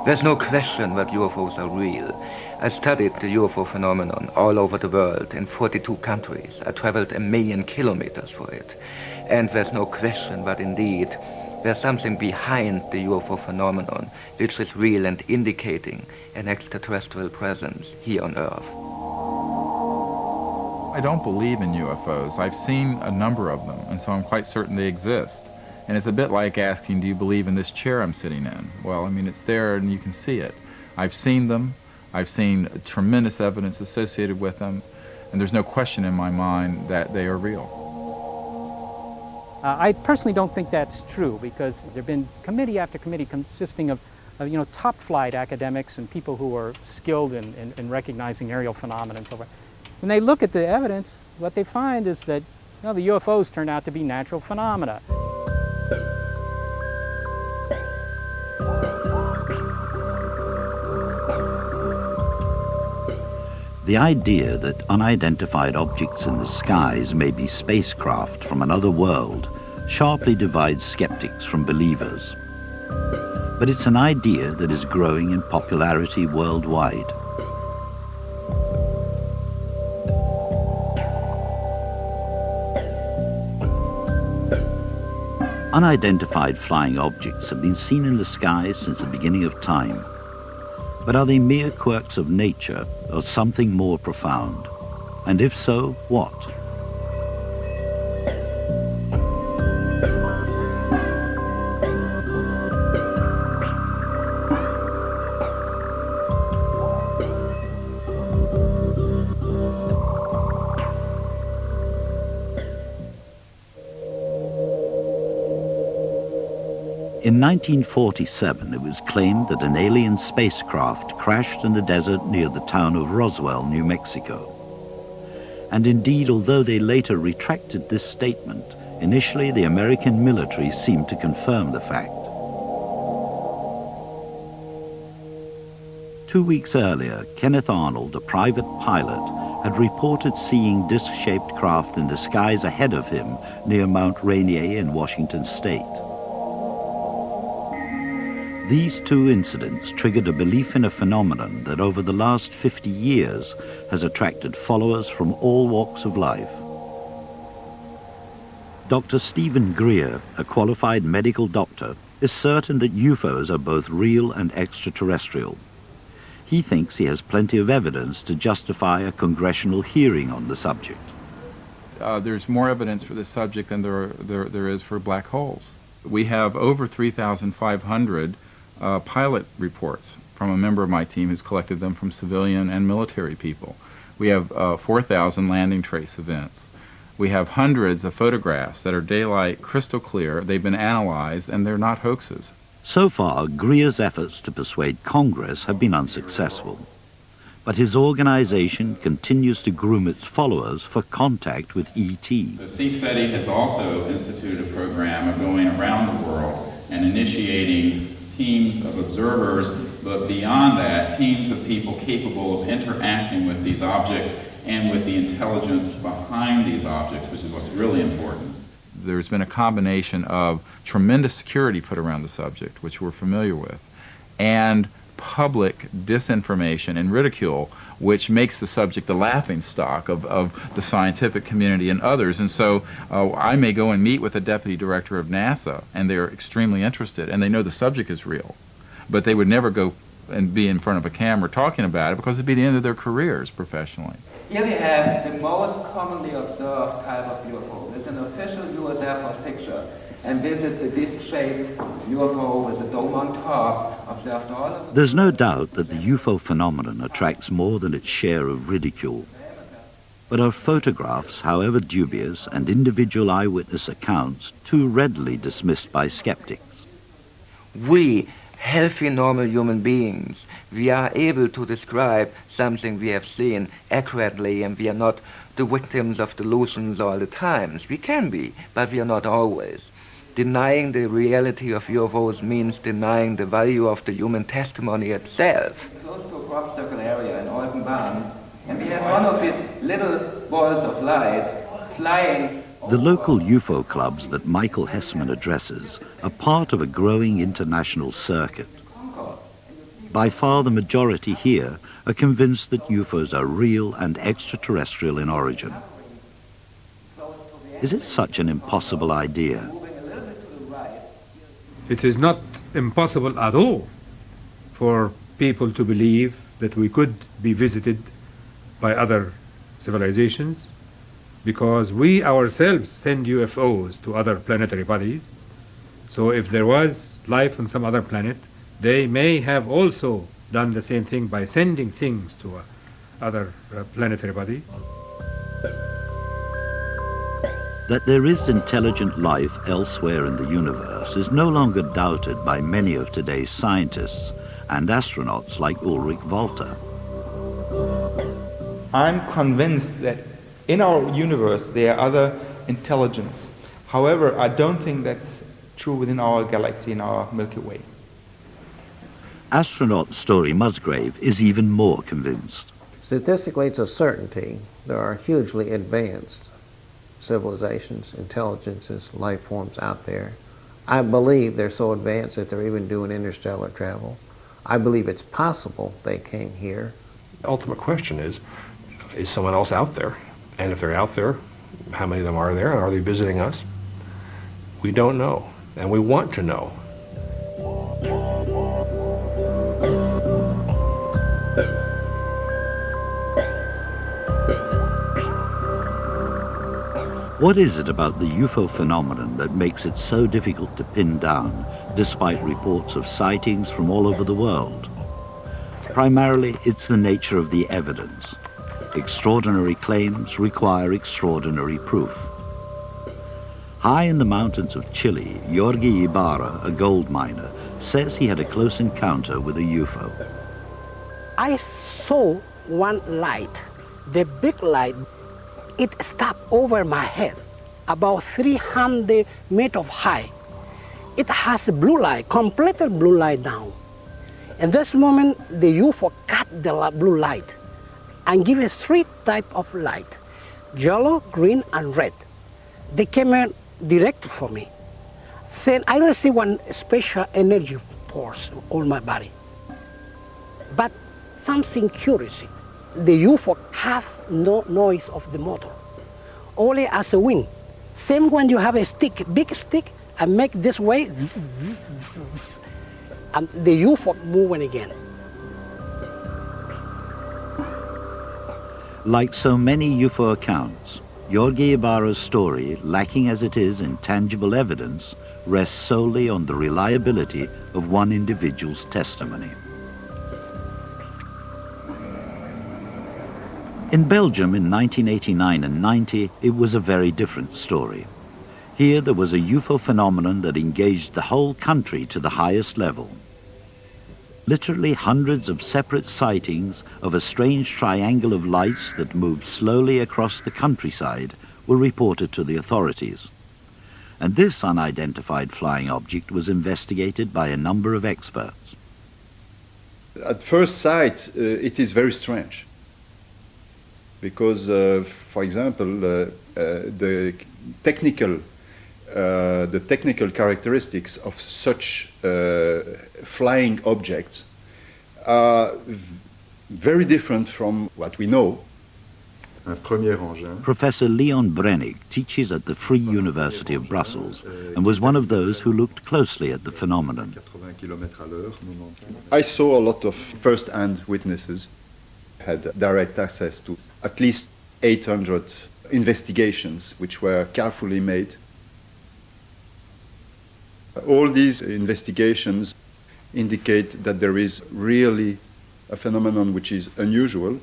There's no question that UFOs are real. I studied the UFO phenomenon all over the world in 42 countries. I traveled 1 million kilometers for it. And there's no question that indeed there's something behind the UFO phenomenon which is real and indicating an extraterrestrial presence here on Earth. I don't believe in UFOs. I've seen a number of them, and so I'm quite certain they exist. And it's a bit like asking, do you believe in this chair I'm sitting in? Well, I mean, it's there and you can see it. I've seen them. I've seen tremendous evidence associated with them, and there's no question in my mind that they are real. I personally don't think that's true, because there have been committee after committee consisting of top flight academics and people who are skilled in recognizing aerial phenomena and so forth. When they look at the evidence, what they find is that the UFOs turn out to be natural phenomena. The idea that unidentified objects in the skies may be spacecraft from another world sharply divides skeptics from believers. But it's an idea that is growing in popularity worldwide. Unidentified flying objects have been seen in the skies since the beginning of time. But are they mere quirks of nature or something more profound? And if so, what? In 1947, it was claimed that an alien spacecraft crashed in the desert near the town of Roswell, New Mexico. And indeed, although they later retracted this statement, initially the American military seemed to confirm the fact. 2 weeks earlier, Kenneth Arnold, a private pilot, had reported seeing disc-shaped craft in the skies ahead of him near Mount Rainier in Washington state. These two incidents triggered a belief in a phenomenon that over the last 50 years has attracted followers from all walks of life. Dr. Stephen Greer, a qualified medical doctor, is certain that UFOs are both real and extraterrestrial. He thinks he has plenty of evidence to justify a congressional hearing on the subject. There's more evidence for this subject than there is for black holes. We have over 3,500 pilot reports from a member of my team who's collected them from civilian and military people. We have 4,000 landing trace events. We have hundreds of photographs that are daylight, crystal clear. They've been analyzed, and they're not hoaxes. So far, Greer's efforts to persuade Congress have been unsuccessful. But his organization continues to groom its followers for contact with ET. So CFETI has also instituted a program of going around the world and initiating teams of observers, but beyond that, teams of people capable of interacting with these objects and with the intelligence behind these objects, which is what's really important. There's been a combination of tremendous security put around the subject, which we're familiar with, and public disinformation and ridicule, which makes the subject the laughingstock of the scientific community and others. And so I may go and meet with the deputy director of NASA, and they're extremely interested, and they know the subject is real, but they would never go and be in front of a camera talking about it because it'd be the end of their careers professionally. Here we have the most commonly observed type of UFO. It's an official US Air Force picture, and this is the disc-shaped UFO with a dome on top, observed all of. There's no doubt that the UFO phenomenon attracts more than its share of ridicule. But are photographs, however dubious, and individual eyewitness accounts too readily dismissed by skeptics? We, healthy, normal human beings, we are able to describe something we have seen accurately, and we are not the victims of delusions all the times. We can be, but we are not always. Denying the reality of UFOs means denying the value of the human testimony itself. Close to a crop circle area in Oldenburn, and we have one of these little balls of light flying. The local UFO clubs that Michael Hessman addresses are part of a growing international circuit. by far the majority here are convinced that UFOs are real and extraterrestrial in origin. Is it such an impossible idea? It is not impossible at all for people to believe that we could be visited by other civilizations, because we ourselves send UFOs to other planetary bodies. So if there was life on some other planet, they may have also done the same thing by sending things to other planetary bodies. That there is intelligent life elsewhere in the universe is no longer doubted by many of today's scientists and astronauts like Ulrich Walter. I'm convinced that in our universe there are other intelligence. However, I don't think that's true within our galaxy, in our Milky Way. Astronaut Story Musgrave is even more convinced. Statistically, it's a certainty. There are hugely advanced civilizations, intelligences, life forms out there. I believe they're so advanced that they're even doing interstellar travel. I believe it's possible they came here. The ultimate question is someone else out there? And if they're out there, how many of them are there? And are they visiting us? We don't know, and we want to know. What is it about the UFO phenomenon that makes it so difficult to pin down, despite reports of sightings from all over the world? Primarily, it's the nature of the evidence. Extraordinary claims require extraordinary proof. High in the mountains of Chile, Jorge Ibarra, a gold miner, says he had a close encounter with a UFO. I saw one light, the big light. It stopped over my head, about 300 meters high. It has a blue light, completely blue light down. In this moment, the UFO cut the blue light and give us three types of light, yellow, green, and red. They came in direct for me. Then I received one special energy force on my body. But something curious. The UFO have no noise of the motor, only as a wind. Same when you have a stick, big stick, and make this way, zzz, zzz, zzz, and the UFO moving again. Like so many UFO accounts, Jorge Ibarra's story, lacking as it is in tangible evidence, rests solely on the reliability of one individual's testimony. In Belgium in 1989 and 90, it was a very different story. Here there was a UFO phenomenon that engaged the whole country to the highest level. Literally hundreds of separate sightings of a strange triangle of lights that moved slowly across the countryside were reported to the authorities. And this unidentified flying object was investigated by a number of experts. At first sight, it is very strange. Because, for example, the technical characteristics of such flying objects are very different from what we know. Professor Leon Brennig teaches at the Free University of Brussels and was one of those who looked closely at the phenomenon. I saw a lot of first-hand witnesses, had direct access to at least 800 investigations which were carefully made. All these investigations indicate that there is really a phenomenon which is unusual.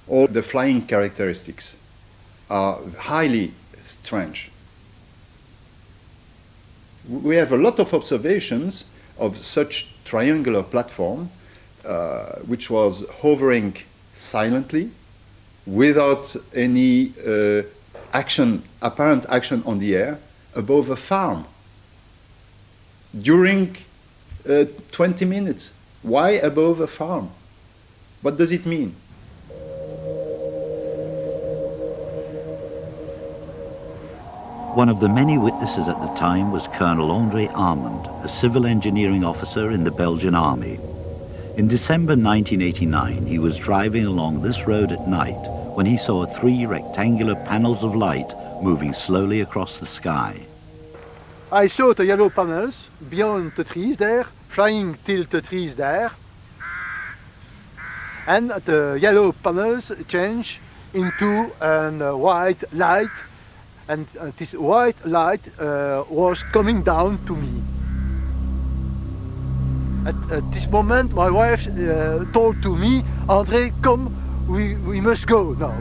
All the flying characteristics are highly strange. We have a lot of observations of such triangular platform which was hovering silently without any apparent action on the air above a farm during 20 minutes. Why above a farm? What does it mean? One of the many witnesses at the time was Colonel André Armand, a civil engineering officer in the Belgian army. In December 1989, he was driving along this road at night when he saw 3 rectangular panels of light moving slowly across the sky. I saw the yellow panels beyond the trees there, flying till the trees there. And the yellow panels change into a white light, and this white light was coming down to me. At this moment my wife told to me, André, come, we must go now.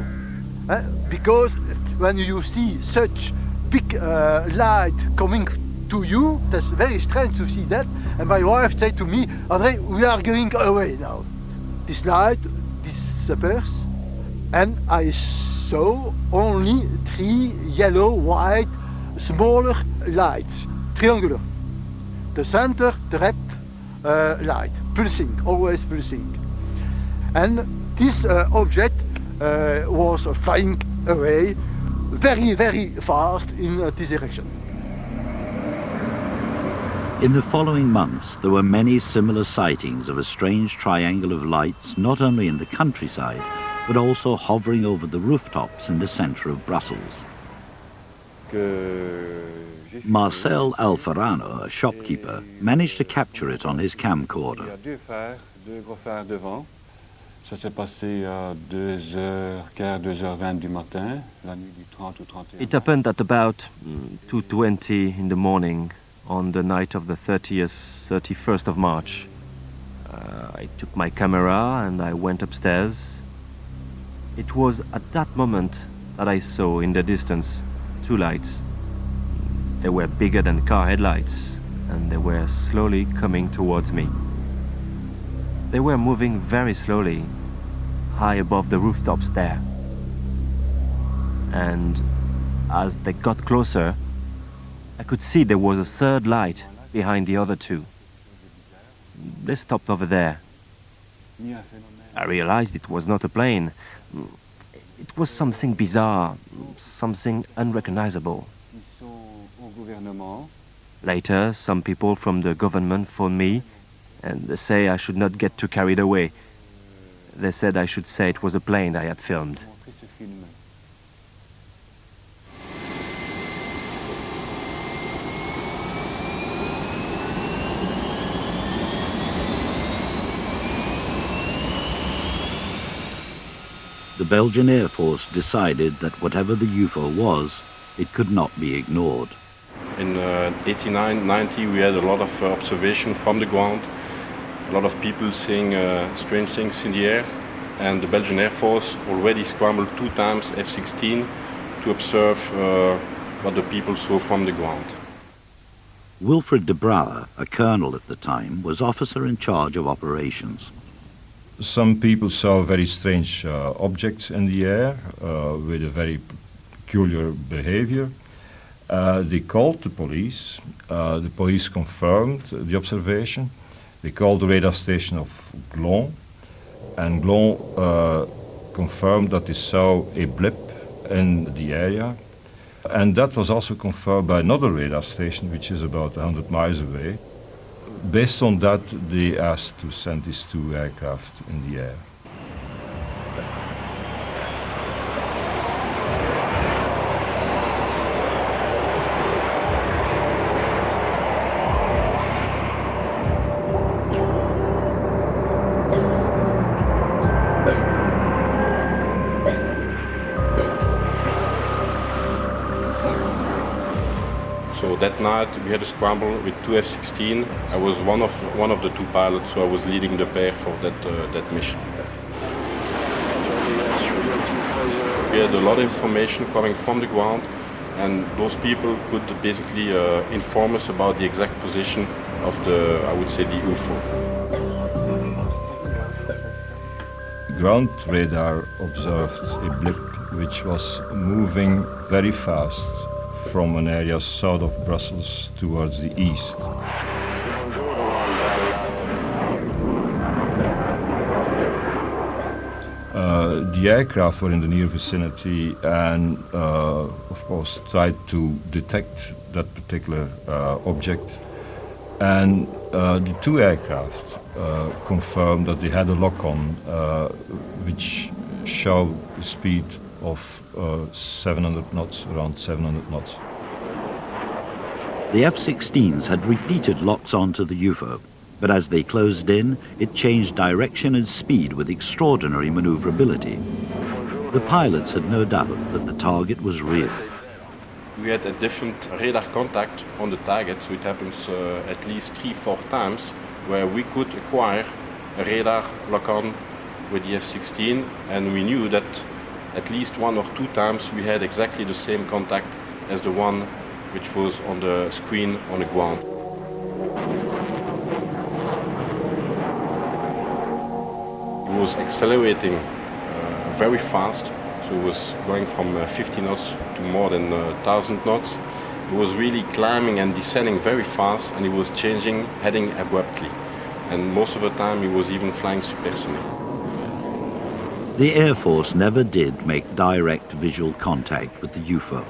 Because when you see such big light coming to you, that's very strange to see that. And my wife said to me, André, we are going away now. This light disappears, and I saw only 3 yellow, white, smaller lights, triangular. The center, the red light, pulsing, always pulsing. And this object was flying away very, very fast in this direction. In the following months, there were many similar sightings of a strange triangle of lights not only in the countryside, but also hovering over the rooftops in the centre of Brussels. Marcel Alfarano, a shopkeeper, managed to capture it on his camcorder. It happened at about 2:20 in the morning on the night of the 31st of March. I took my camera and I went upstairs. It was at that moment that I saw in the distance 2 lights. They were bigger than car headlights, and they were slowly coming towards me. They were moving very slowly, high above the rooftops there. And as they got closer, I could see there was a 3rd light behind the other 2. They stopped over there. I realized it was not a plane. It was something bizarre, something unrecognizable. Later, some people from the government phoned me, and they say I should not get too carried away. They said I should say it was a plane I had filmed. The Belgian Air Force decided that whatever the UFO was, it could not be ignored. In 89, 90, we had a lot of observation from the ground, a lot of people seeing strange things in the air, and the Belgian Air Force already scrambled 2 times F-16 to observe what the people saw from the ground. Wilfred de Brouwer, a colonel at the time, was officer in charge of operations. Some people saw very strange objects in the air with a very peculiar behavior. They called the police. The police confirmed the observation. They called the radar station of Glon, and Glon confirmed that they saw a blip in the area. And that was also confirmed by another radar station, which is about 100 miles away. Based on that, they asked to send these 2 aircraft in the air. So that night we had a scramble with 2 F-16. I was one of the 2 pilots, so I was leading the pair for that mission. We had a lot of information coming from the ground, and those people could basically inform us about the exact position of the, I would say, the UFO. Ground radar observed a blip which was moving very fast from an area south of Brussels towards the east. The aircraft were in the near vicinity and, of course, tried to detect that particular object. And the 2 aircraft confirmed that they had a lock-on which showed the speed of 700 knots, around 700 knots. The F-16s had repeated locks onto the UFO, but as they closed in, it changed direction and speed with extraordinary maneuverability. The pilots had no doubt that the target was real. We had a different radar contact on the target, so it happens at least 3-4 times, where we could acquire a radar lock-on with the F-16, and we knew that at least 1 or 2 times we had exactly the same contact as the one which was on the screen on the ground. It was accelerating very fast, so it was going from 50 knots to more than 1,000 knots. It was really climbing and descending very fast, and it was changing, heading abruptly. And most of the time it was even flying supersonic. The Air Force never did make direct visual contact with the UFO.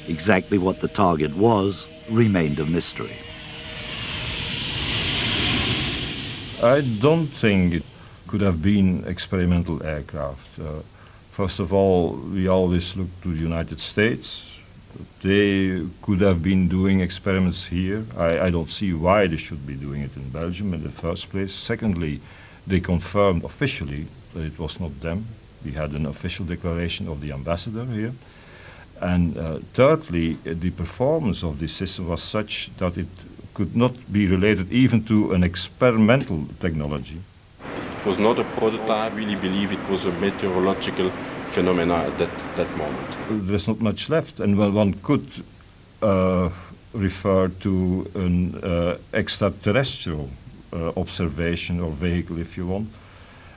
Exactly what the target was remained a mystery. I don't think it could have been experimental aircraft. First of all, we always look to the United States. They could have been doing experiments here. I don't see why they should be doing it in Belgium in the first place. Secondly, they confirmed officially that it was not them. We had an official declaration of the ambassador here. And thirdly, the performance of this system was such that it could not be related even to an experimental technology. It was not a prototype. I really believe it was a meteorological phenomena at that moment. There's not much left, and well, one could refer to an extraterrestrial observation or vehicle, if you want.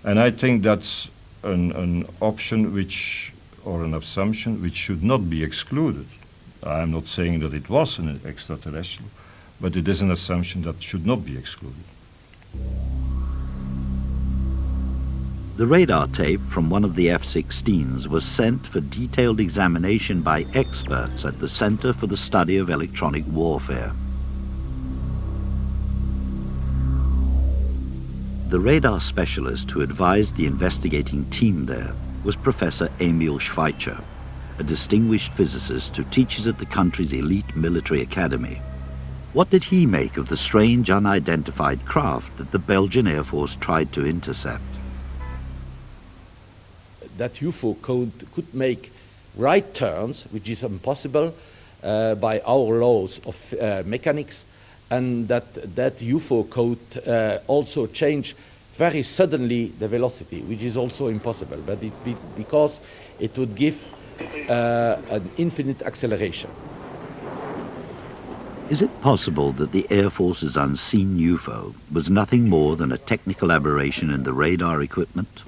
And I think that's an option which, or an assumption which should not be excluded. I'm not saying that it was an extraterrestrial, but it is an assumption that should not be excluded. The radar tape from one of the F-16s was sent for detailed examination by experts at the Center for the Study of Electronic Warfare. The radar specialist who advised the investigating team there was Professor Emil Schweitzer, a distinguished physicist who teaches at the country's elite military academy. What did he make of the strange unidentified craft that the Belgian Air Force tried to intercept? That UFO could make right turns, which is impossible by our laws of mechanics, and that UFO could also change very suddenly the velocity, which is also impossible, but because it would give an infinite acceleration. Is it possible that the Air Force's unseen UFO was nothing more than a technical aberration in the radar equipment?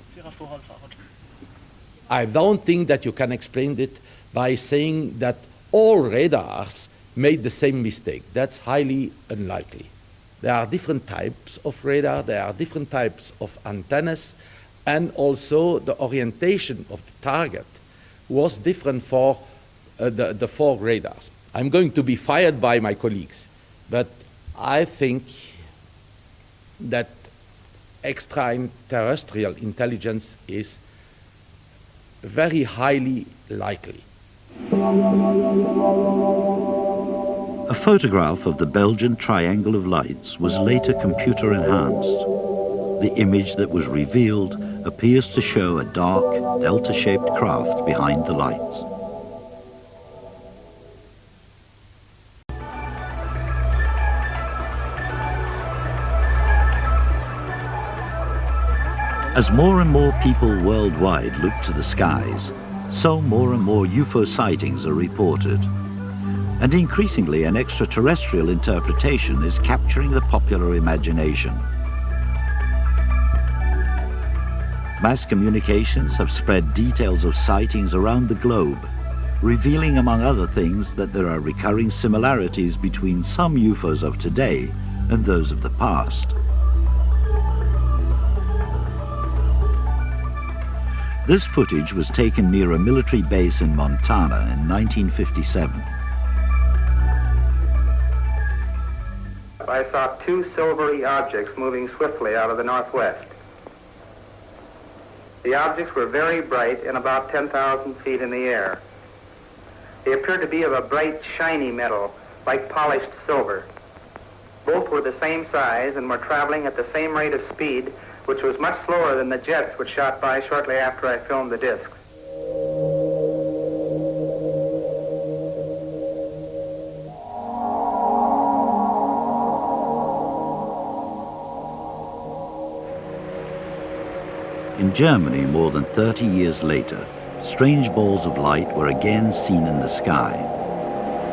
I don't think that you can explain it by saying that all radars made the same mistake. That's highly unlikely. There are different types of radar, there are different types of antennas, and also the orientation of the target was different for the 4 radars. I'm going to be fired by my colleagues, but I think that extraterrestrial intelligence is very highly likely. A photograph of the Belgian Triangle of Lights was later computer enhanced. The image that was revealed appears to show a dark, delta-shaped craft behind the lights. As more and more people worldwide look to the skies, so more and more UFO sightings are reported. And increasingly an extraterrestrial interpretation is capturing the popular imagination. Mass communications have spread details of sightings around the globe, revealing among other things that there are recurring similarities between some UFOs of today and those of the past. This footage was taken near a military base in Montana in 1957. I saw two silvery objects moving swiftly out of the northwest. The objects were very bright and about 10,000 feet in the air. They appeared to be of a bright, shiny metal, like polished silver. Both were the same size and were traveling at the same rate of speed, which was much slower than the jets which shot by shortly after I filmed the discs. In Germany, more than 30 years later, strange balls of light were again seen in the sky.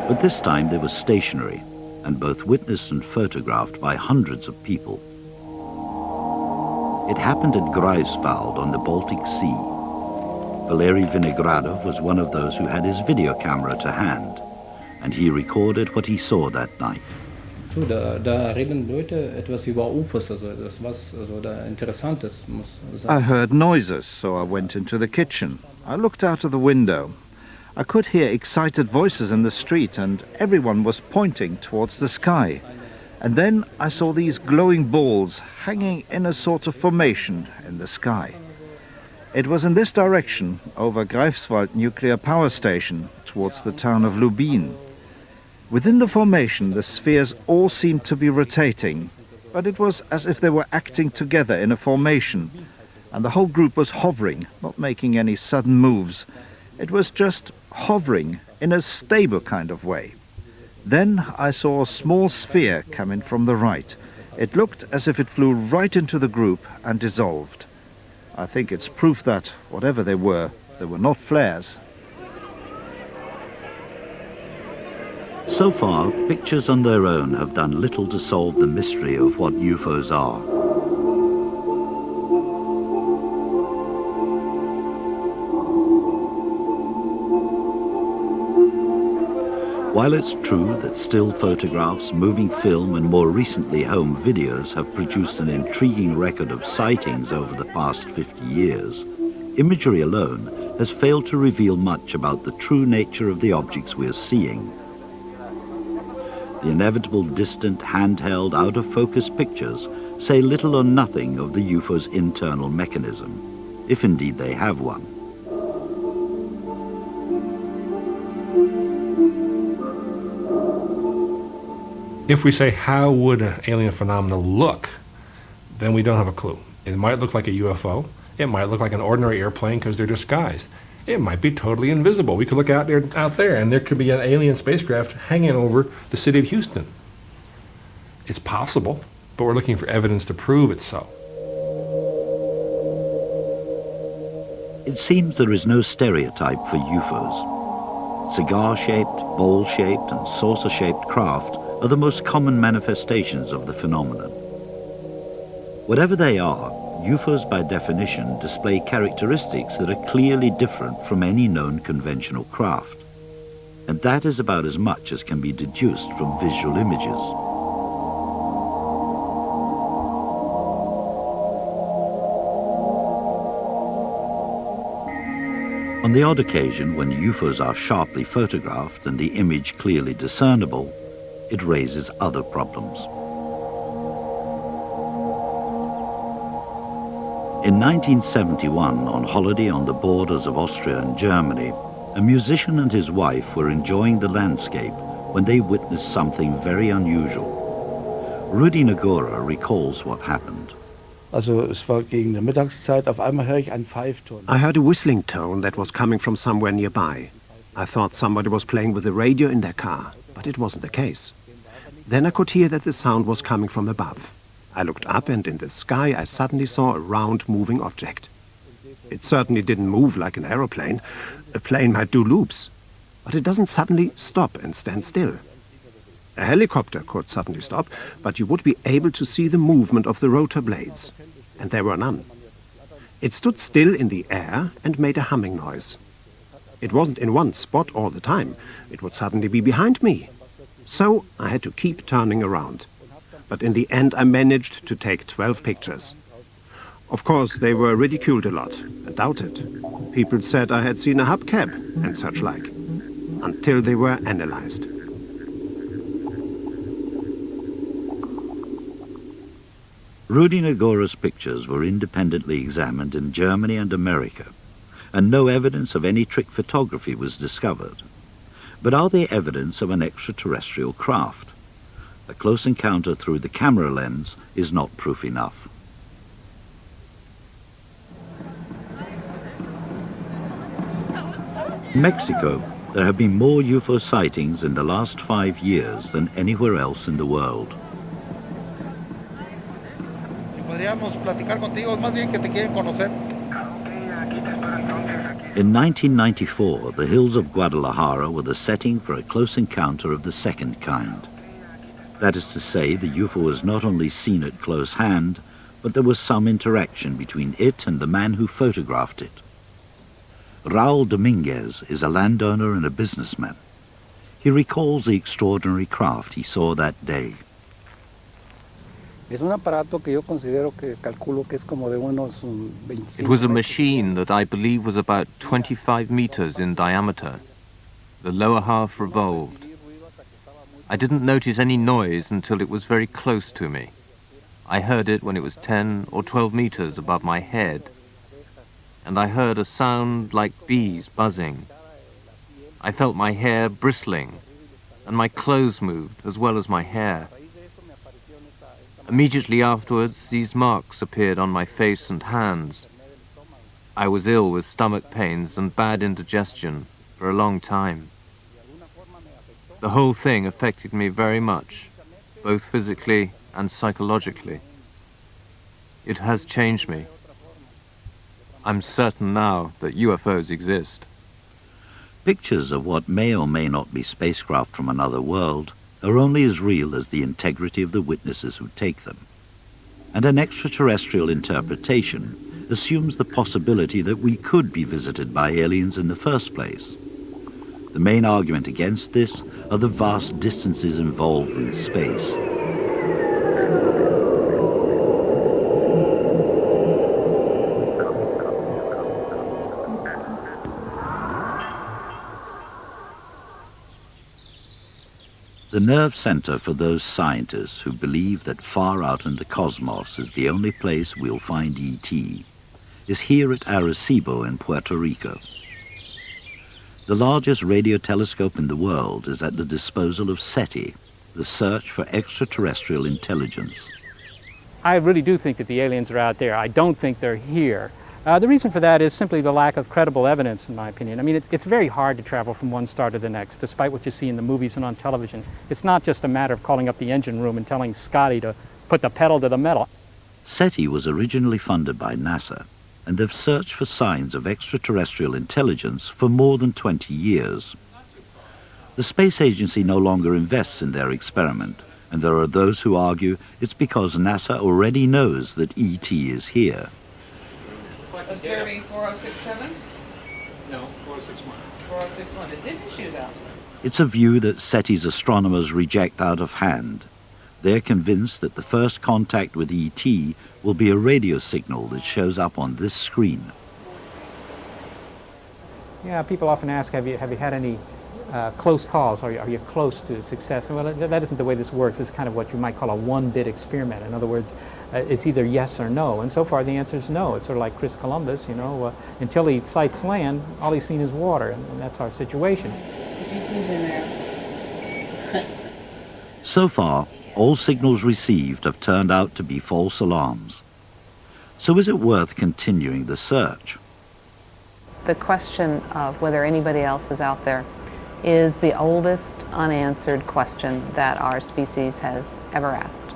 But this time they were stationary and both witnessed and photographed by hundreds of people. It happened at Greifswald on the Baltic Sea. Valery Vinogradov was one of those who had his video camera to hand, and he recorded what he saw that night. Da reden Leute etwas über UFOs, also das was also da Interessantes muss sein. I heard noises, so I went into the kitchen. I looked out of the window. I could hear excited voices in the street, and everyone was pointing towards the sky. And then I saw these glowing balls hanging in a sort of formation in the sky. It was in this direction, over Greifswald nuclear power station, towards the town of Lubin. Within the formation, the spheres all seemed to be rotating, but it was as if they were acting together in a formation, and the whole group was hovering, not making any sudden moves. It was just hovering in a stable kind of way. Then I saw a small sphere come in from the right. It looked as if it flew right into the group and dissolved. I think it's proof that, whatever they were not flares. So far, pictures on their own have done little to solve the mystery of what UFOs are. While it's true that still photographs, moving film and more recently home videos have produced an intriguing record of sightings over the past 50 years, imagery alone has failed to reveal much about the true nature of the objects we are seeing. The inevitable distant, handheld, out-of-focus pictures say little or nothing of the UFO's internal mechanism, if indeed they have one. If we say, how would an alien phenomenon look, then we don't have a clue. It might look like a UFO. It might look like an ordinary airplane because they're disguised. It might be totally invisible. We could look out there, and there could be an alien spacecraft hanging over the city of Houston. It's possible, but we're looking for evidence to prove it's so. It seems there is no stereotype for UFOs. Cigar-shaped, bowl-shaped, and saucer-shaped craft are the most common manifestations of the phenomenon. Whatever they are, UFOs by definition display characteristics that are clearly different from any known conventional craft. And that is about as much as can be deduced from visual images. On the odd occasion when UFOs are sharply photographed and the image clearly discernible, it raises other problems. In 1971, on holiday on the borders of Austria and Germany, a musician and his wife were enjoying the landscape when they witnessed something very unusual. Rudi Nagora recalls what happened. Also, es war gegen die Mittagszeit, auf einmal höre ich einen Pfeifton. I heard a whistling tone that was coming from somewhere nearby. I thought somebody was playing with the radio in their car, but it wasn't the case. Then I could hear that the sound was coming from above. I looked up, and in the sky I suddenly saw a round moving object. It certainly didn't move like an aeroplane. A plane might do loops, but it doesn't suddenly stop and stand still. A helicopter could suddenly stop, but you would be able to see the movement of the rotor blades, and there were none. It stood still in the air and made a humming noise. It wasn't in one spot all the time. It would suddenly be behind me. So I had to keep turning around. But in the end I managed to take 12 pictures. Of course, they were ridiculed a lot and doubted. People said I had seen a hubcap and such like, until they were analyzed. Rudi Nagora's pictures were independently examined in Germany and America, and no evidence of any trick photography was discovered. But are they evidence of an extraterrestrial craft? A close encounter through the camera lens is not proof enough. In Mexico, there have been more UFO sightings in the last 5 years than anywhere else in the world. In 1994, the hills of Guadalajara were the setting for a close encounter of the second kind. That is to say, the UFO was not only seen at close hand, but there was some interaction between it and the man who photographed it. Raul Dominguez is a landowner and a businessman. He recalls the extraordinary craft he saw that day. It was a machine that I believe was about 25 meters in diameter. The lower half revolved. I didn't notice any noise until it was very close to me. I heard it when it was 10 or 12 meters above my head, and I heard a sound like bees buzzing. I felt my hair bristling, and my clothes moved as well as my hair. Immediately afterwards, these marks appeared on my face and hands. I was ill with stomach pains and bad indigestion for a long time. The whole thing affected me very much, both physically and psychologically. It has changed me. I'm certain now that UFOs exist. Pictures of what may or may not be spacecraft from another world are only as real as the integrity of the witnesses who take them. And an extraterrestrial interpretation assumes the possibility that we could be visited by aliens in the first place. The main argument against this are the vast distances involved in space. The nerve center for those scientists who believe that far out in the cosmos is the only place we'll find ET is here at Arecibo in Puerto Rico. The largest radio telescope in the world is at the disposal of SETI, the Search for Extraterrestrial Intelligence. I really do think that the aliens are out there. I don't think they're here. The reason for that is simply the lack of credible evidence, in my opinion. I mean, it's very hard to travel from one star to the next, despite what you see in the movies and on television. It's not just a matter of calling up the engine room and telling Scotty to put the pedal to the metal. SETI was originally funded by NASA, and they've searched for signs of extraterrestrial intelligence for more than 20 years. The space agency no longer invests in their experiment, and there are those who argue it's because NASA already knows that ET is here. Observing 4067? No, 4061. 4061. It did shoes out. It's a view that SETI's astronomers reject out of hand. They're convinced that the first contact with ET will be a radio signal that shows up on this screen. Yeah, people often ask, have you had any close calls? Are you close to success? Well, that isn't the way this works. It's kind of what you might call a one-bit experiment. In other words, it's either yes or no, and so far the answer is no. It's sort of like Chris Columbus, you know, until he sights land, all he's seen is water, and that's our situation. ET's in there. So far, all signals received have turned out to be false alarms. So is it worth continuing the search? The question of whether anybody else is out there is the oldest unanswered question that our species has ever asked.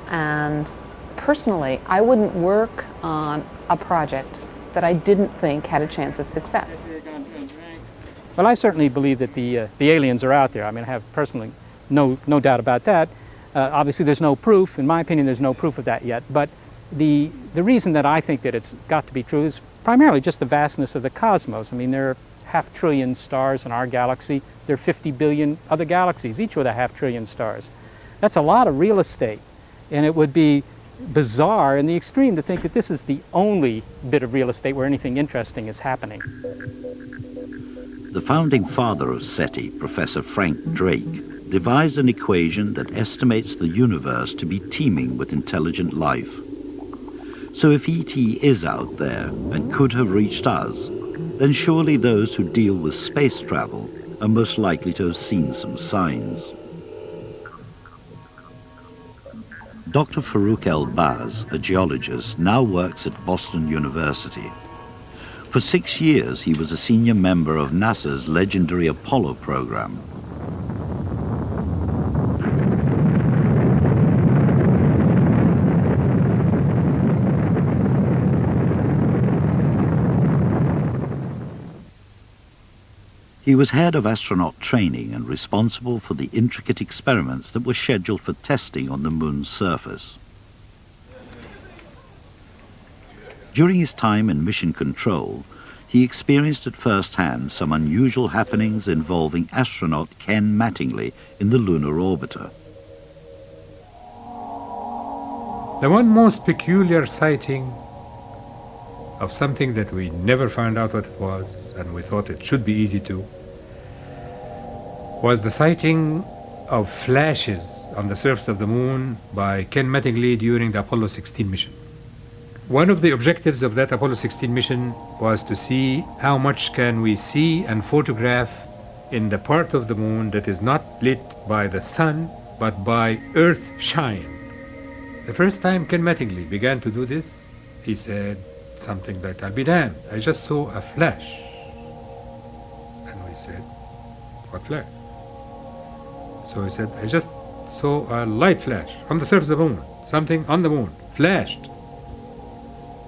And personally, I wouldn't work on a project that I didn't think had a chance of success. Well, I certainly believe that the aliens are out there. I mean, I have personally no doubt about that. Obviously, there's no proof. In my opinion, there's no proof of that yet. But the reason that I think that it's got to be true is primarily just the vastness of the cosmos. I mean, there are 500 billion stars in our galaxy. There are 50 billion other galaxies, each with a 500 billion stars. That's a lot of real estate. And it would be bizarre in the extreme to think that this is the only bit of real estate where anything interesting is happening. The founding father of SETI, Professor Frank Drake, devised an equation that estimates the universe to be teeming with intelligent life. So if ET is out there and could have reached us, then surely those who deal with space travel are most likely to have seen some signs. Dr. Farouk El-Baz, a geologist, now works at Boston University. For 6 years, he was a senior member of NASA's legendary Apollo program. He was head of astronaut training and responsible for the intricate experiments that were scheduled for testing on the moon's surface. During his time in mission control, he experienced at first hand some unusual happenings involving astronaut Ken Mattingly in the lunar orbiter. The one most peculiar sighting of something that we never found out what it was, and we thought it should be easy to, was the sighting of flashes on the surface of the moon by Ken Mattingly during the Apollo 16 mission. One of the objectives of that Apollo 16 mission was to see how much can we see and photograph in the part of the moon that is not lit by the sun, but by Earth shine. The first time Ken Mattingly began to do this, he said something like, "I'll be damned, I just saw a flash." And we said, "What flash?" So he said, "I just saw a light flash on the surface of the moon, something on the moon, flashed."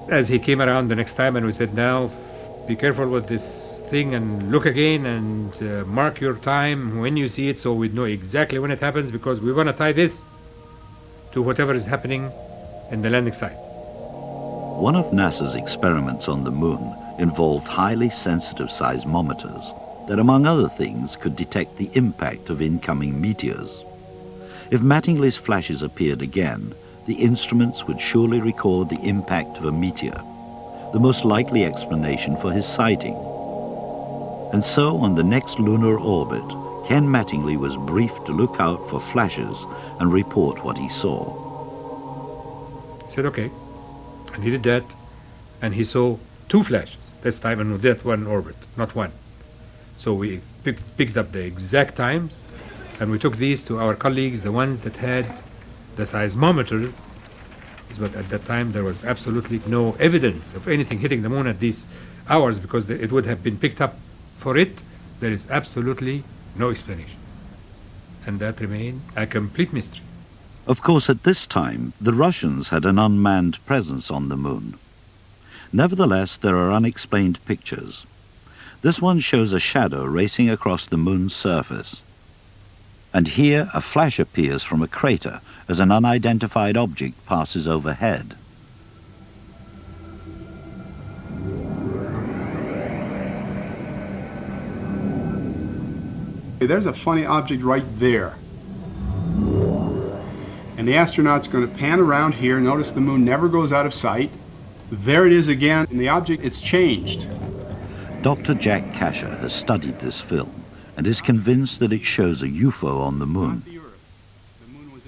As he came around the next time and we said, "Now be careful with this thing and look again and mark your time when you see it so we know exactly when it happens, because we want to tie this to whatever is happening in the landing site." One of NASA's experiments on the moon involved highly sensitive seismometers that, among other things, could detect the impact of incoming meteors. If Mattingly's flashes appeared again, the instruments would surely record the impact of a meteor, the most likely explanation for his sighting. And so, on the next lunar orbit, Ken Mattingly was briefed to look out for flashes and report what he saw. He said, "Okay." And he did that, and he saw 2 flashes this time, and that one orbit, not one. So we picked up the exact times, and we took these to our colleagues, the ones that had the seismometers. But at that time there was absolutely no evidence of anything hitting the moon at these hours, because it would have been picked up. For it, there is absolutely no explanation. And that remained a complete mystery. Of course, at this time, the Russians had an unmanned presence on the moon. Nevertheless, there are unexplained pictures. This one shows a shadow racing across the moon's surface. And here a flash appears from a crater as an unidentified object passes overhead. There's a funny object right there. And the astronaut's going to pan around here. Notice the moon never goes out of sight. There it is again, and the object, it's changed. Dr. Jack Kasher has studied this film and is convinced that it shows a UFO on the moon.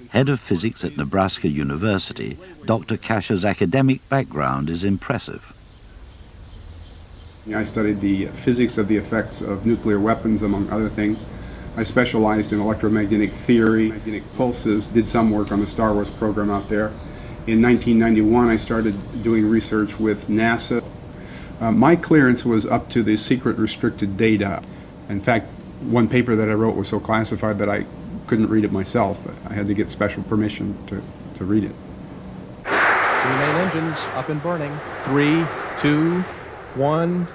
Head of physics at Nebraska University, Dr. Kasher's academic background is impressive. I studied the physics of the effects of nuclear weapons, among other things. I specialized in electromagnetic theory, magnetic pulses, did some work on the Star Wars program out there. In 1991, I started doing research with NASA. My clearance was up to the secret restricted data. In fact, one paper that I wrote was so classified that I couldn't read it myself. I had to get special permission to read it. 3 main engines up and burning. 3, 2, 1,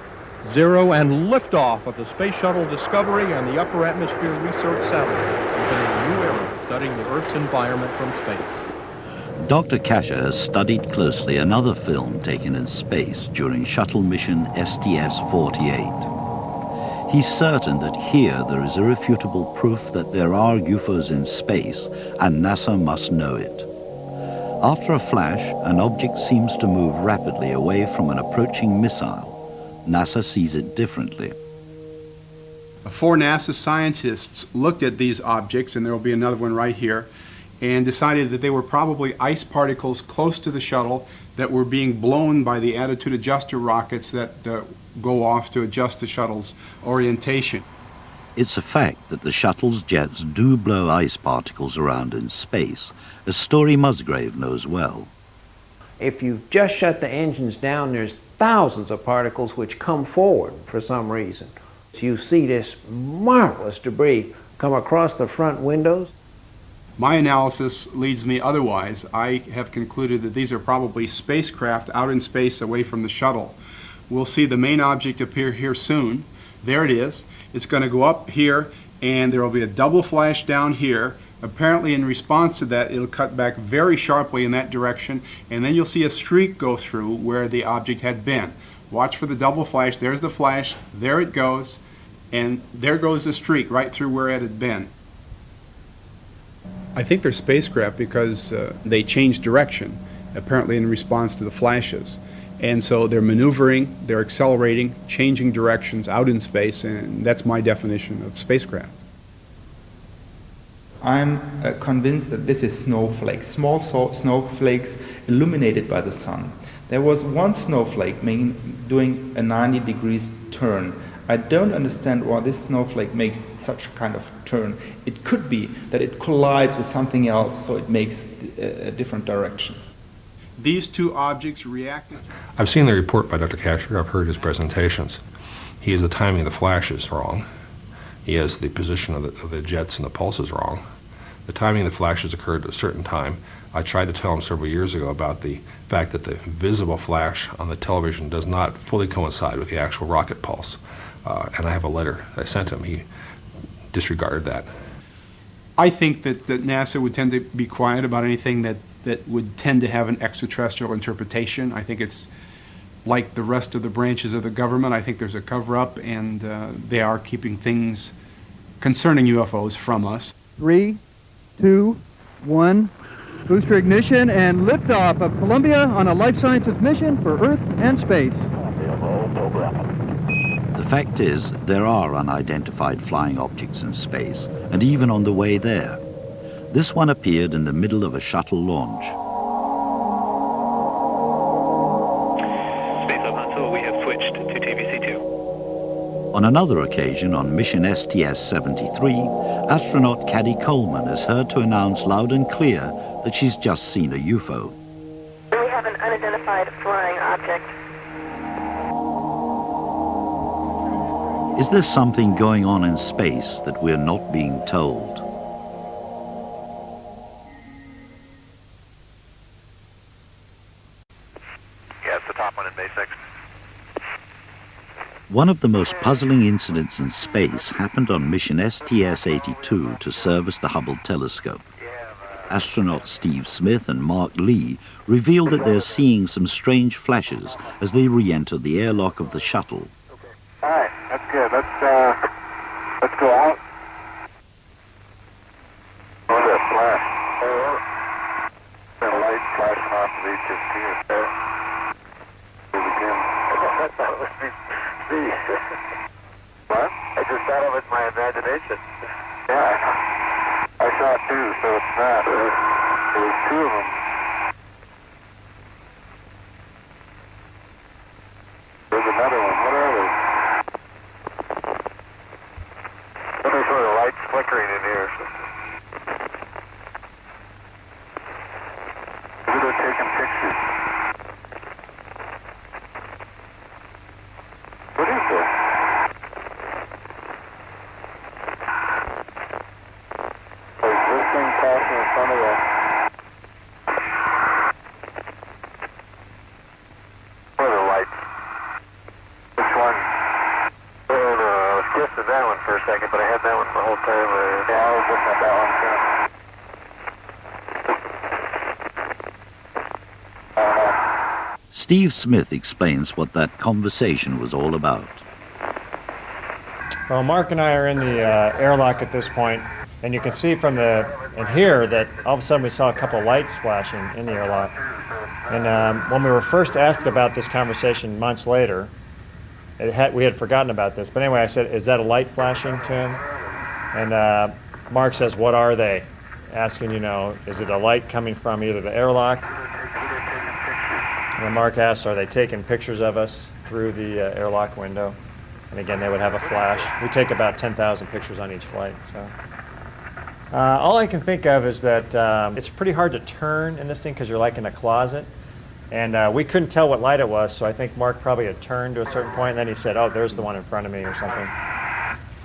0, and liftoff of the Space Shuttle Discovery and the Upper Atmosphere Research Satellite, opening a new era of studying the Earth's environment from space. Dr. Kasher has studied closely another film taken in space during shuttle mission STS-48. He's certain that here there is irrefutable proof that there are UFOs in space, and NASA must know it. After a flash, an object seems to move rapidly away from an approaching missile. NASA sees it differently. 4 NASA scientists looked at these objects, and there will be another one right here, and decided that they were probably ice particles close to the shuttle that were being blown by the attitude adjuster rockets that go off to adjust the shuttle's orientation. It's a fact that the shuttle's jets do blow ice particles around in space, as Story Musgrave knows well. If you just shut the engines down, there's thousands of particles which come forward for some reason. You see this marvelous debris come across the front windows. My analysis leads me otherwise. I have concluded that these are probably spacecraft out in space away from the shuttle. We'll see the main object appear here soon. There it is. It's going to go up here, and there will be a double flash down here. Apparently in response to that, it'll cut back very sharply in that direction, and then you'll see a streak go through where the object had been. Watch for the double flash. There's the flash. There it goes. And there goes the streak right through where it had been. I think they're spacecraft because they change direction, apparently in response to the flashes. And so they're maneuvering, they're accelerating, changing directions out in space, and that's my definition of spacecraft. I'm convinced that this is snowflakes, small snowflakes illuminated by the sun. There was one snowflake doing a 90 degrees turn. I don't understand why this snowflake makes such a kind of turn. It could be that it collides with something else, so it makes a different direction. These two objects reacted. I've seen the report by Dr. Kasher. I've heard his presentations. He has the timing of the flashes wrong. He has the position of the jets and the pulses wrong. The timing of the flashes occurred at a certain time. I tried to tell him several years ago about the fact that the visible flash on the television does not fully coincide with the actual rocket pulse. And I have a letter I sent him. He disregarded that. I think that NASA would tend to be quiet about anything that would tend to have an extraterrestrial interpretation. I think it's like the rest of the branches of the government. I think there's a cover-up, and they are keeping things concerning UFOs from us. 3, 2, 1. Booster ignition and liftoff of Columbia on a life sciences mission for Earth and space. The fact is, there are unidentified flying objects in space, and even on the way there. This one appeared in the middle of a shuttle launch. Space Up Huntsville, we have switched to TVC-2. On another occasion, on mission STS-73, astronaut Caddy Coleman is heard to announce loud and clear that she's just seen a UFO. We have an unidentified flying object. Is there something going on in space that we're not being told? Yeah, it's the top one in Bay 6. One of the most puzzling incidents in space happened on mission STS-82 to service the Hubble telescope. Astronauts Steve Smith and Mark Lee revealed that they're seeing some strange flashes as they re-enter the airlock of the shuttle. All right, that's good. Let's go out. Oh, that flash. That light flashing off of HS2 there. Again. I thought it was me. What? I just thought it was my imagination. Yeah, I saw it too, so it's not. There was two of them. There's another one. What are they? There's sort of lights flickering in here. Maybe they're taking pictures. What is this? There's this thing passing in front of us. What are the lights? Which one? I was guessing that one for a second, but I had that one the whole time. Yeah, I was looking at that one too. Steve Smith explains what that conversation was all about. Well, Mark and I are in the airlock at this point, and you can see from and hear that all of a sudden we saw a couple of lights flashing in the airlock. And when we were first asked about this conversation months later, we had forgotten about this. But anyway, I said, "Is that a light flashing to him?" And Mark says, "What are they?" asking, you know, is it a light coming from either the airlock? And then Mark asked, are they taking pictures of us through the airlock window? And again, they would have a flash. We take about 10,000 pictures on each flight. So all I can think of is that it's pretty hard to turn in this thing because you're like in a closet. And we couldn't tell what light it was, so I think Mark probably had turned to a certain point, and then he said, oh, there's the one in front of me or something.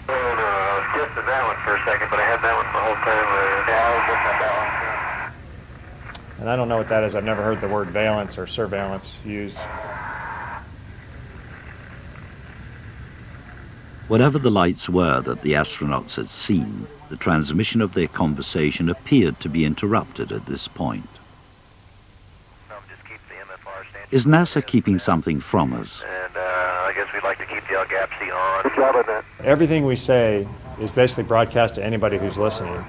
Oh, no, I was guessing that one for a second, but I had that one the whole time. Yeah, I was looking at that one. And I don't know what that is. I've never heard the word valence or surveillance used. Whatever the lights were that the astronauts had seen, the transmission of their conversation appeared to be interrupted at this point. Is NASA keeping something from us? And I guess we'd like to keep the LGAPC on. Good job on that. Everything we say is basically broadcast to anybody who's listening.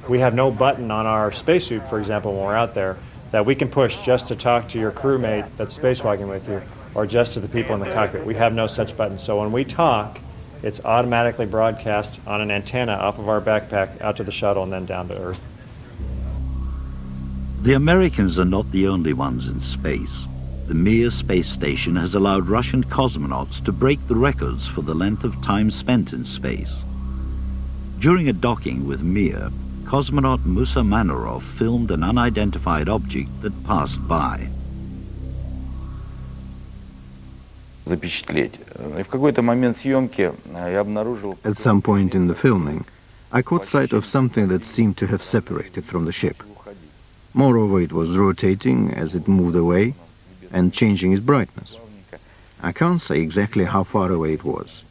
We have no button on our spacesuit, for example, when we're out there, that we can push just to talk to your crewmate that's spacewalking with you, or just to the people in the cockpit. We have no such button. So when we talk, it's automatically broadcast on an antenna off of our backpack out to the shuttle and then down to Earth. The Americans are not the only ones in space. The Mir space station has allowed Russian cosmonauts to break the records for the length of time spent in space. During a docking with Mir, cosmonaut Musa Manarov filmed an unidentified object that passed by. At some point in the filming, I caught sight of something that seemed to have separated from the ship. Moreover, it was rotating as it moved away and changing its brightness. I can't say exactly how far away it was.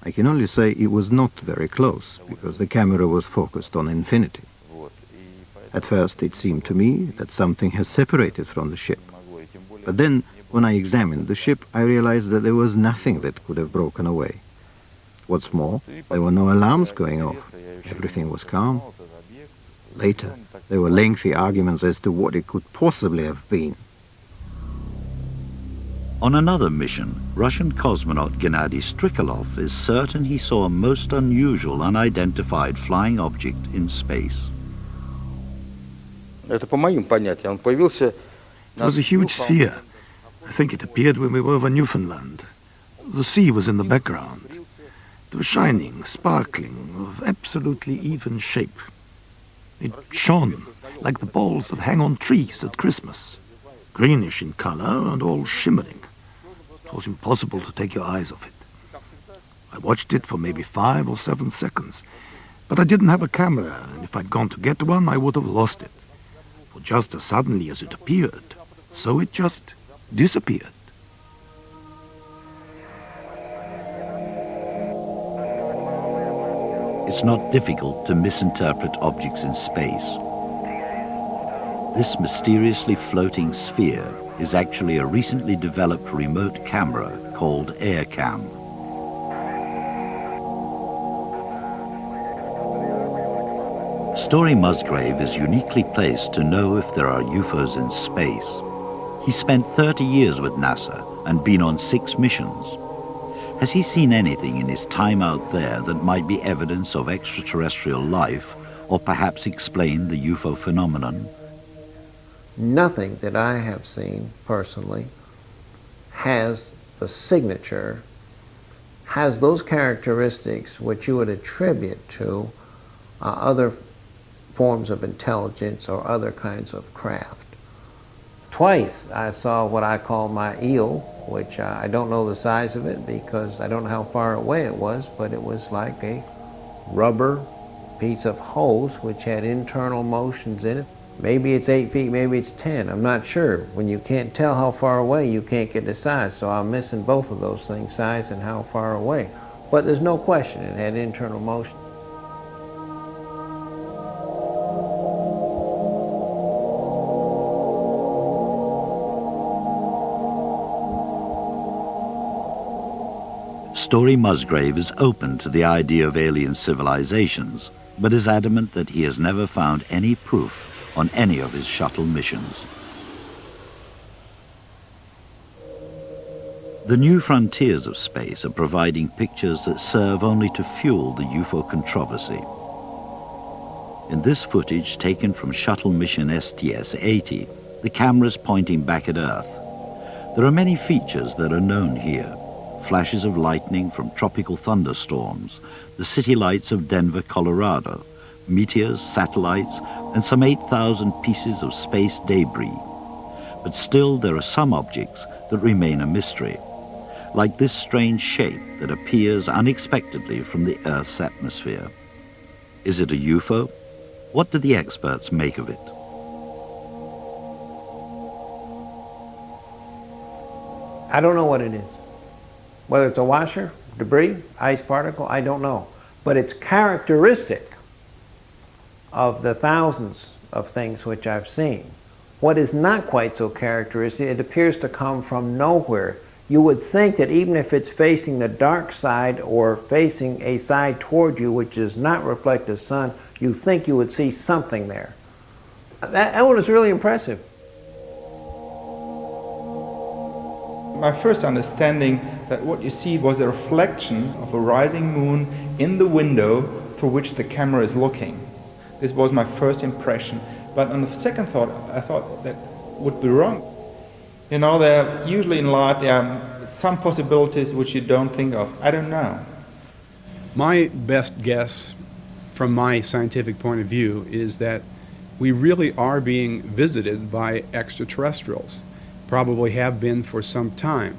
I can only say it was not very close, because the camera was focused on infinity. At first it seemed to me that something had separated from the ship. But then, when I examined the ship, I realized that there was nothing that could have broken away. What's more, there were no alarms going off. Everything was calm. Later, there were lengthy arguments as to what it could possibly have been. On another mission, Russian cosmonaut Gennady Strikalov is certain he saw a most unusual unidentified flying object in space. It was a huge sphere. I think it appeared when we were over Newfoundland. The sea was in the background. It was shining, sparkling, of absolutely even shape. It shone like the balls that hang on trees at Christmas, greenish in color and all shimmering. It was impossible to take your eyes off it. I watched it for maybe 5 or 7 seconds, but I didn't have a camera, and if I'd gone to get one, I would have lost it. For just as suddenly as it appeared, so it just disappeared. It's not difficult to misinterpret objects in space. This mysteriously floating sphere is actually a recently developed remote camera called AirCam. Story Musgrave is uniquely placed to know if there are UFOs in space. He spent 30 years with NASA and been on 6 missions. Has he seen anything in his time out there that might be evidence of extraterrestrial life, or perhaps explain the UFO phenomenon? Nothing that I have seen personally has the signature, has those characteristics which you would attribute to other forms of intelligence or other kinds of craft. Twice I saw what I call my eel, which I don't know the size of it because I don't know how far away it was, but it was like a rubber piece of hose which had internal motions in it. Maybe it's 8 feet, maybe it's 10, I'm not sure. When you can't tell how far away, you can't get the size, so I'm missing both of those things, size and how far away. But there's no question it had internal motion. Story Musgrave is open to the idea of alien civilizations, but is adamant that he has never found any proof on any of his shuttle missions. The new frontiers of space are providing pictures that serve only to fuel the UFO controversy. In this footage taken from shuttle mission STS-80, the camera's pointing back at Earth. There are many features that are known here. Flashes of lightning from tropical thunderstorms, the city lights of Denver, Colorado, meteors, satellites, and some 8,000 pieces of space debris. But still there are some objects that remain a mystery, like this strange shape that appears unexpectedly from the Earth's atmosphere. Is it a UFO? What do the experts make of it? I don't know what it is. Whether it's a washer, debris, ice particle, I don't know. But it's characteristic of the thousands of things which I've seen. What is not quite so characteristic, it appears to come from nowhere. You would think that even if it's facing the dark side or facing a side toward you which does not reflect the sun, you think you would see something there. That one is really impressive. My first understanding that what you see was a reflection of a rising moon in the window through which the camera is looking. This was my first impression. But on the second thought, I thought that would be wrong. You know, there usually in life there are some possibilities which you don't think of. I don't know. My best guess from my scientific point of view is that we really are being visited by extraterrestrials. Probably have been for some time.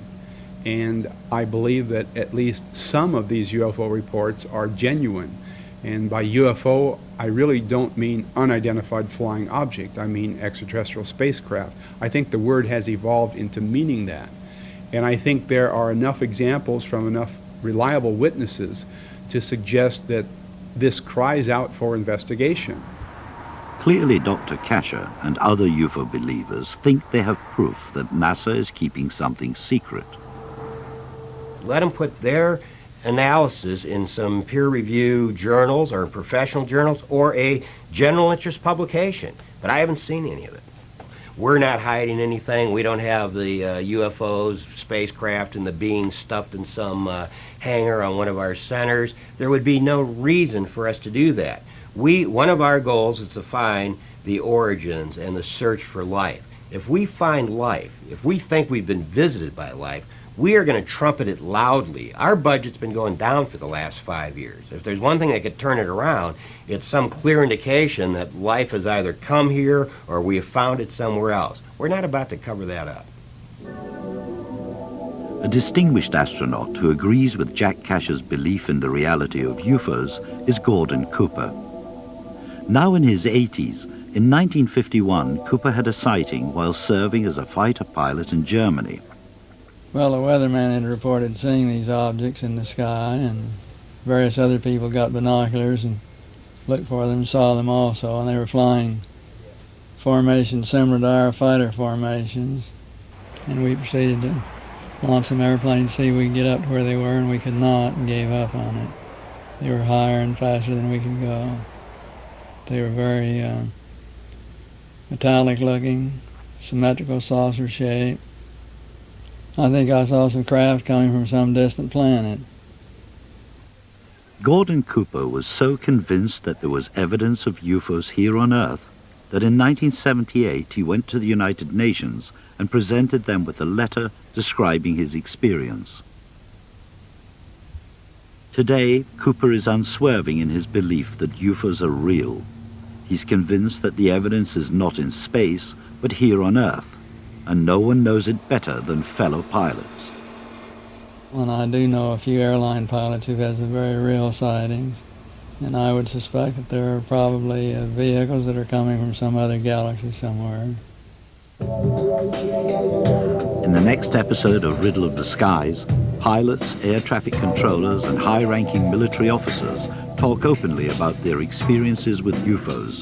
And I believe that at least some of these UFO reports are genuine. And by UFO, I really don't mean unidentified flying object. I mean extraterrestrial spacecraft. I think the word has evolved into meaning that. And I think there are enough examples from enough reliable witnesses to suggest that this cries out for investigation. Clearly, Dr. Kasher and other UFO believers think they have proof that NASA is keeping something secret. Let them put their analysis in some peer-reviewed journals or professional journals or a general interest publication, but I haven't seen any of it. We're not hiding anything. We don't have the UFOs, spacecraft, and the beings stuffed in some hangar on one of our centers. There would be no reason for us to do that. One of our goals is to find the origins and the search for life. If we find life, if we think we've been visited by life, we are going to trumpet it loudly. Our budget's been going down for the last 5 years. If there's one thing that could turn it around, it's some clear indication that life has either come here or we have found it somewhere else. We're not about to cover that up. A distinguished astronaut who agrees with Jack Kasher's belief in the reality of UFOs is Gordon Cooper. Now in his 80s, in 1951, Cooper had a sighting while serving as a fighter pilot in Germany. Well, the weatherman had reported seeing these objects in the sky, and various other people got binoculars and looked for them, saw them also, and they were flying formations similar to our fighter formations. And we proceeded to launch some airplanes to see if we could get up to where they were, and we could not, and gave up on it. They were higher and faster than we could go. They were very metallic looking, symmetrical saucer shape. I think I saw some craft coming from some distant planet. Gordon Cooper was so convinced that there was evidence of UFOs here on Earth that in 1978 he went to the United Nations and presented them with a letter describing his experience. Today, Cooper is unswerving in his belief that UFOs are real. He's convinced that the evidence is not in space, but here on Earth, and no one knows it better than fellow pilots. And I do know a few airline pilots who've had some very real sightings, and I would suspect that there are probably vehicles that are coming from some other galaxy somewhere. In the next episode of Riddle of the Skies, pilots, air traffic controllers, and high-ranking military officers talk openly about their experiences with UFOs.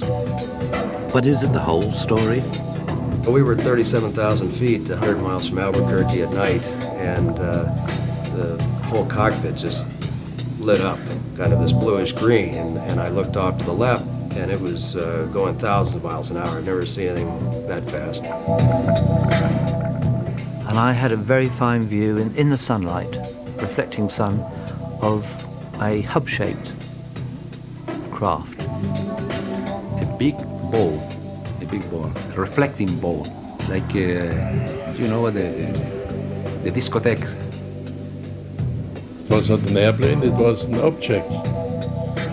But is it the whole story? We were 37,000 feet, 100 miles from Albuquerque at night, and the whole cockpit just lit up, kind of this bluish green, and I looked off to the left, and it was going thousands of miles an hour. I've never seen anything that fast. And I had a very fine view in the sunlight, reflecting sun, of a hub-shaped craft. big ball, a reflecting ball, like you know the discotheque. It was not an airplane, it was an object,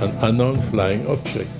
an unknown flying object.